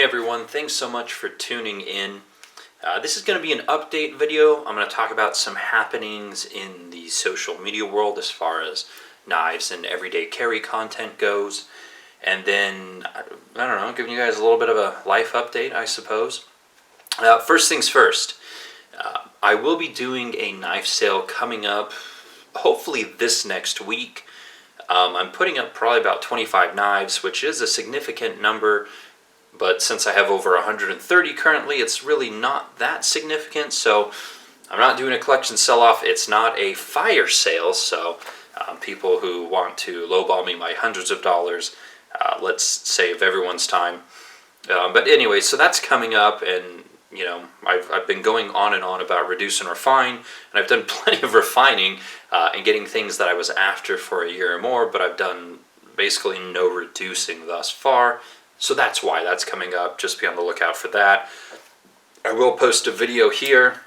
everyone, thanks so much for tuning in. This is going to be an update video. I'm going to talk about some happenings in the social media world as far as knives and everyday carry content goes. And then, I don't know, giving you guys a little bit of a life update, I suppose. First things first, I will be doing a knife sale coming up, hopefully this next week. I'm putting up probably about 25 knives, which is a significant number, but since I have over 130 currently, it's really not that significant, so I'm not doing a collection sell-off. It's not a fire sale, so people who want to lowball me by hundreds of dollars, let's save everyone's time. But anyway, so that's coming up, and you know, I've been going on and on about reduce and refine, and I've done plenty of refining and getting things that I was after for a year or more, but I've done basically no reducing thus far. So that's why that's coming up. Just be on the lookout for that. I will post a video here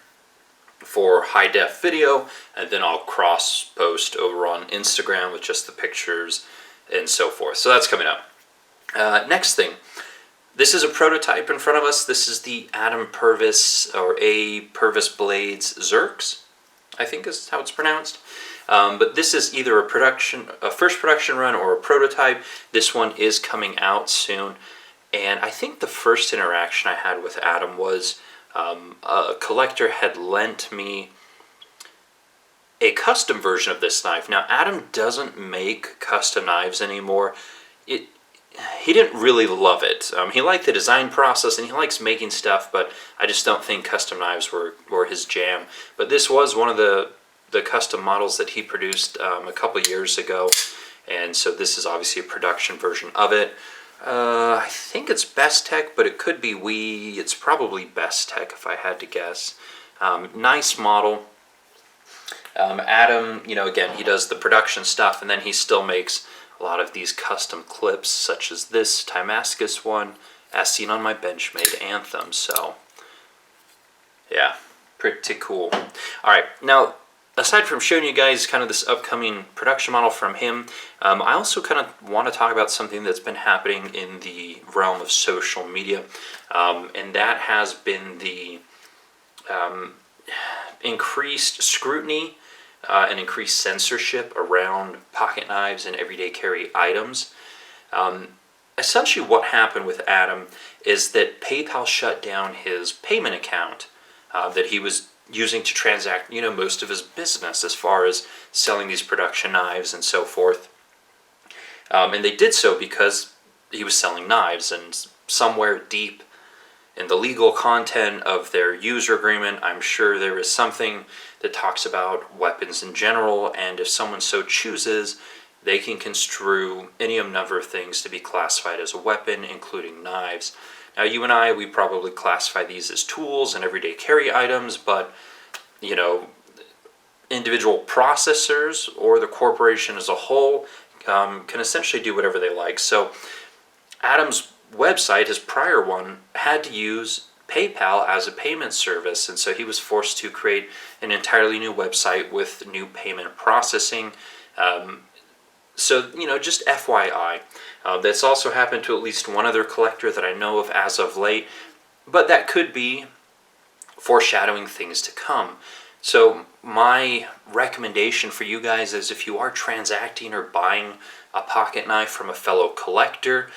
for high def video, and then I'll cross post over on Instagram with just the pictures and so forth. So that's coming up. Next thing. This is a prototype in front of us. This is the Apurvis or Apurvis Blades Xerx, I think is how it's pronounced. But this is either a first production run or a prototype. This one is coming out soon. And I think the first interaction I had with Adam was a collector had lent me a custom version of this knife. Now, Adam doesn't make custom knives anymore. He didn't really love it. He liked the design process and he likes making stuff, but I just don't think custom knives were his jam. But this was one of the custom models that he produced a couple years ago, and so this is obviously a production version of it. I think it's Best Tech, but it could be it's probably Best Tech if I had to guess. Nice model. Adam, you know, again, he does the production stuff, and then he still makes a lot of these custom clips, such as this Damascus one, as seen on my Benchmade Anthem. So, yeah, pretty cool. All right, now, aside from showing you guys kind of this upcoming production model from him, I also kind of want to talk about something that's been happening in the realm of social media, and that has been the increased scrutiny and increased censorship around pocket knives and everyday carry items. Essentially what happened with Adam is that PayPal shut down his payment account that he was using to transact, you know, most of his business as far as selling these production knives and so forth. And they did so because he was selling knives, and somewhere deep in the legal content of their user agreement, I'm sure there is something that talks about weapons in general, and if someone so chooses, they can construe any number of things to be classified as a weapon, including knives. Now, you and I, we probably classify these as tools and everyday carry items, but, you know, individual processors or the corporation as a whole can essentially do whatever they like. So Adam's website, his prior one, had to use PayPal as a payment service, and so he was forced to create an entirely new website with new payment processing. So, you know, just FYI. That's also happened to at least one other collector that I know of as of late, but that could be foreshadowing things to come. So my recommendation for you guys is, if you are transacting or buying a pocket knife from a fellow collector,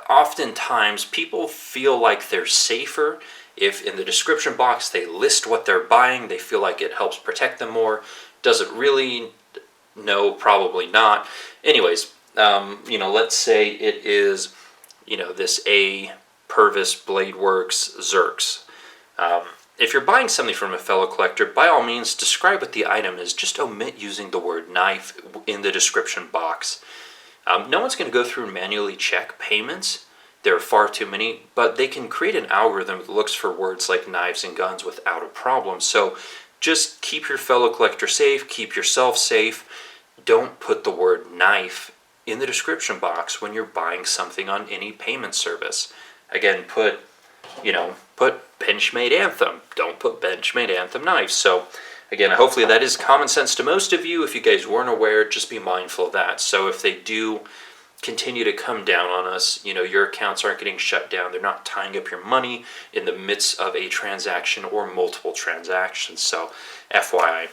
oftentimes people feel like they're safer if in the description box they list what they're buying. They feel like it helps protect them more. Does it really? No, probably not. Anyways, you know, let's say it is, you know, this Apurvis Bladeworks Xerx. If you're buying something from a fellow collector, by all means, describe what the item is. Just omit using the word knife in the description box. No one's going to go through and manually check payments. There are far too many, but they can create an algorithm that looks for words like knives and guns without a problem. So just keep your fellow collector safe, keep yourself safe. Don't put the word knife in the description box when you're buying something on any payment service. Again, put Benchmade Anthem. Don't put Benchmade Anthem knives. So again, hopefully that is common sense to most of you. If you guys weren't aware, just be mindful of that. So if they do continue to come down on us. You know, your accounts aren't getting shut down. They're not tying up your money in the midst of a transaction or multiple transactions. So, FYI.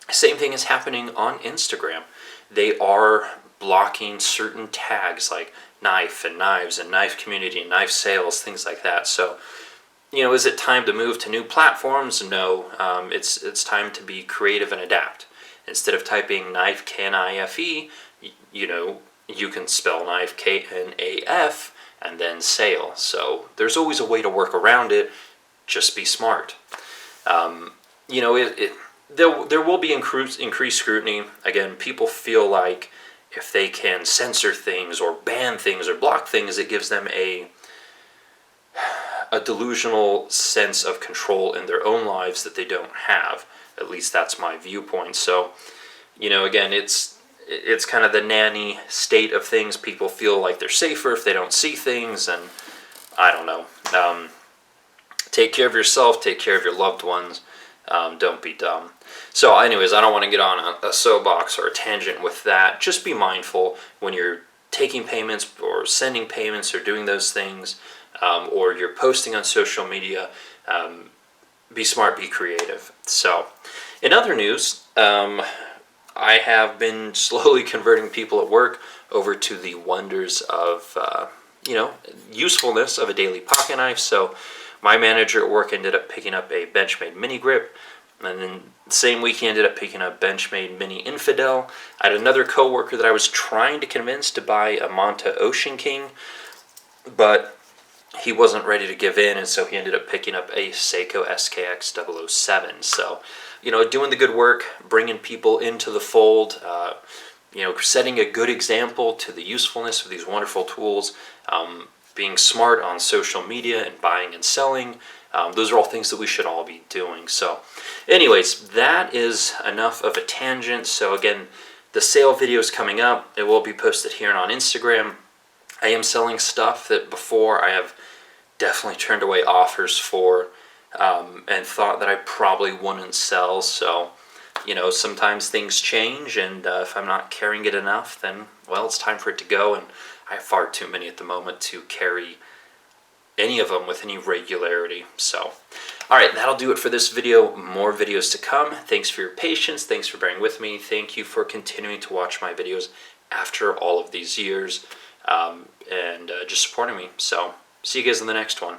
Same thing is happening on Instagram. They are blocking certain tags like knife and knives and knife community and knife sales, things like that. So, you know, is it time to move to new platforms? No, it's time to be creative and adapt. Instead of typing knife K-N-I-F-E, you know, you can spell knife K-N-A-F and then sale. So there's always a way to work around it. Just be smart. You know, there will be increased scrutiny. Again, people feel like if they can censor things or ban things or block things, it gives them a delusional sense of control in their own lives that they don't have. At least that's my viewpoint. So, you know, again, it's kind of the nanny state of things. People feel like they're safer if they don't see things, and I don't know. Take care of yourself, take care of your loved ones. Don't be dumb. So anyways, I don't want to get on a soapbox or a tangent with that. Just be mindful when you're taking payments or sending payments or doing those things, or you're posting on social media. Be smart, be creative. So, in other news, I have been slowly converting people at work over to the wonders of, you know, usefulness of a daily pocket knife. So, my manager at work ended up picking up a Benchmade mini grip, and then the same week he ended up picking up Benchmade mini infidel. I had another coworker that I was trying to convince to buy a Manta Ocean King, but he wasn't ready to give in, and so he ended up picking up a Seiko SKX 007. So, you know, doing the good work, bringing people into the fold, you know, setting a good example to the usefulness of these wonderful tools, being smart on social media and buying and selling. Those are all things that we should all be doing. So, anyways, that is enough of a tangent. So again, the sale video is coming up. It will be posted here and on Instagram. I am selling stuff that before I have definitely turned away offers for, and thought that I probably wouldn't sell. So, you know, sometimes things change, and if I'm not carrying it enough, then, well, it's time for it to go, and I have far too many at the moment to carry any of them with any regularity. So, alright, that'll do it for this video. More videos to come. Thanks for your patience. Thanks for bearing with me. Thank you for continuing to watch my videos after all of these years, and just supporting me. So, see you guys in the next one.